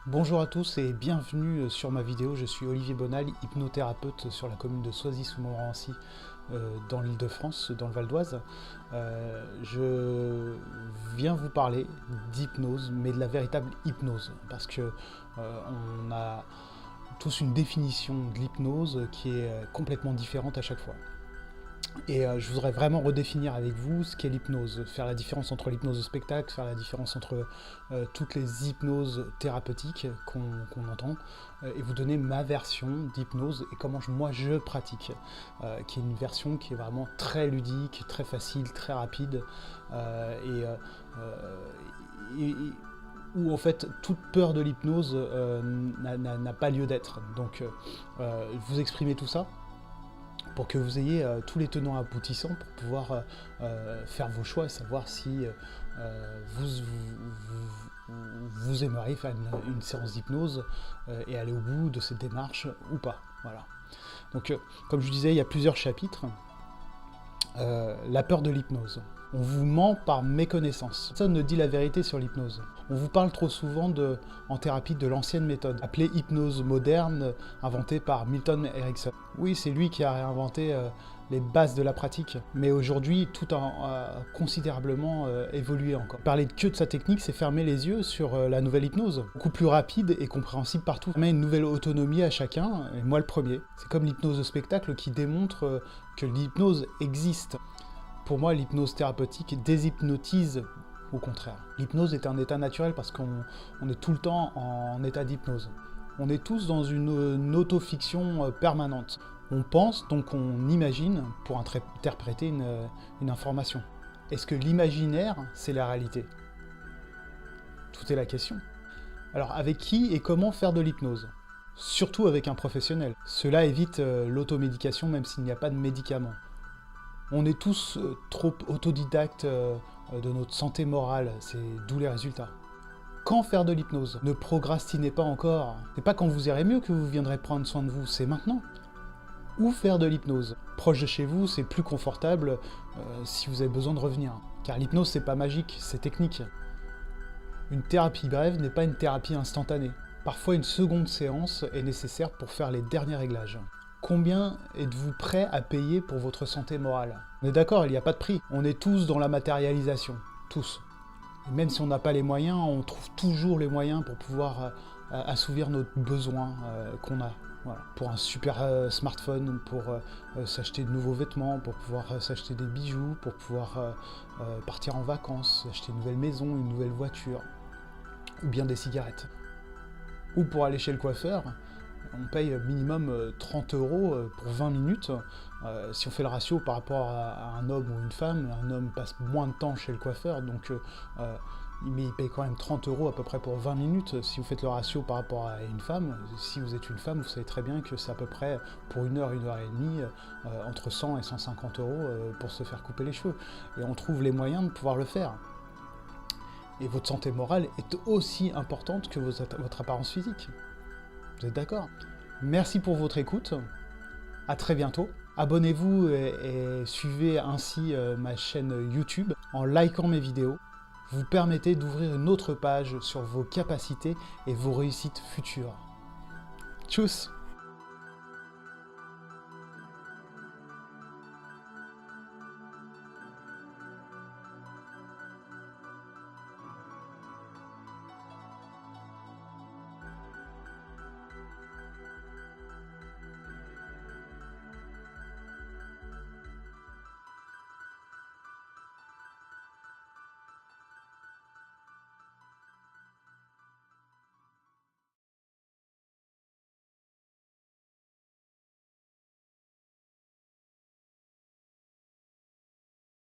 Bonjour à tous et bienvenue sur ma vidéo. Je suis Olivier Bonal, hypnothérapeute sur la commune de Soisy-sous-Montmorency dans l'Île-de-France, dans le Val d'Oise. Je viens vous parler d'hypnose, mais de la véritable hypnose, parce que on a tous une définition de l'hypnose qui est complètement différente à chaque fois. Et je voudrais vraiment redéfinir avec vous ce qu'est l'hypnose, faire la différence entre l'hypnose de spectacle, faire la différence entre toutes les hypnoses thérapeutiques qu'on entend, et vous donner ma version d'hypnose et comment moi je pratique, qui est une version qui est vraiment très ludique, très facile, très rapide, et où en fait toute peur de l'hypnose n'a pas lieu d'être. Donc vous exprimez tout ça pour que vous ayez tous les tenants aboutissants pour pouvoir faire vos choix et savoir si vous aimeriez faire une séance d'hypnose et aller au bout de cette démarche ou pas. Voilà. Donc, comme je disais, il y a plusieurs chapitres. La peur de l'hypnose. On vous ment par méconnaissance. Personne ne dit la vérité sur l'hypnose. On vous parle trop souvent en thérapie de l'ancienne méthode, appelée hypnose moderne, inventée par Milton Erickson. Oui, c'est lui qui a réinventé les bases de la pratique, mais aujourd'hui, tout a considérablement évolué encore. Parler que de sa technique, c'est fermer les yeux sur la nouvelle hypnose, beaucoup plus rapide et compréhensible partout. Ça met une nouvelle autonomie à chacun, et moi le premier. C'est comme l'hypnose de spectacle qui démontre que l'hypnose existe. Pour moi, l'hypnose thérapeutique déshypnotise au contraire. L'hypnose est un état naturel parce qu'on est tout le temps en état d'hypnose. On est tous dans une autofiction permanente. On pense, donc on imagine pour interpréter une information. Est-ce que l'imaginaire, c'est la réalité? Tout est la question. Alors, avec qui et comment faire de l'hypnose? Surtout avec un professionnel. Cela évite l'automédication même s'il n'y a pas de médicaments. On est tous trop autodidactes de notre santé morale, c'est d'où les résultats. Quand faire de l'hypnose? Ne procrastinez pas encore. C'est pas quand vous irez mieux que vous viendrez prendre soin de vous, c'est maintenant. Où faire de l'hypnose? Proche de chez vous, c'est plus confortable si vous avez besoin de revenir. Car l'hypnose, c'est pas magique, c'est technique. Une thérapie brève n'est pas une thérapie instantanée. Parfois, une seconde séance est nécessaire pour faire les derniers réglages. Combien êtes-vous prêt à payer pour votre santé morale? On est d'accord, il n'y a pas de prix. On est tous dans la matérialisation. Tous. Et même si on n'a pas les moyens, on trouve toujours les moyens pour pouvoir assouvir nos besoins qu'on a. Voilà. Pour un super smartphone, pour s'acheter de nouveaux vêtements, pour pouvoir s'acheter des bijoux, pour pouvoir partir en vacances, acheter une nouvelle maison, une nouvelle voiture, ou bien des cigarettes. Ou pour aller chez le coiffeur, on paye minimum 30 € pour 20 minutes. Si on fait le ratio par rapport à un homme ou une femme, un homme passe moins de temps chez le coiffeur, donc mais il paye quand même 30 € à peu près pour 20 minutes. Si vous faites le ratio par rapport à une femme, si vous êtes une femme, vous savez très bien que c'est à peu près pour une heure et demie, entre 100 et 150 € pour se faire couper les cheveux. Et on trouve les moyens de pouvoir le faire. Et votre santé morale est aussi importante que votre apparence physique. Vous êtes d'accord? Merci pour votre écoute. À très bientôt. Abonnez-vous et suivez ainsi ma chaîne YouTube en likant mes vidéos. Vous permettez d'ouvrir une autre page sur vos capacités et vos réussites futures. Tchuss!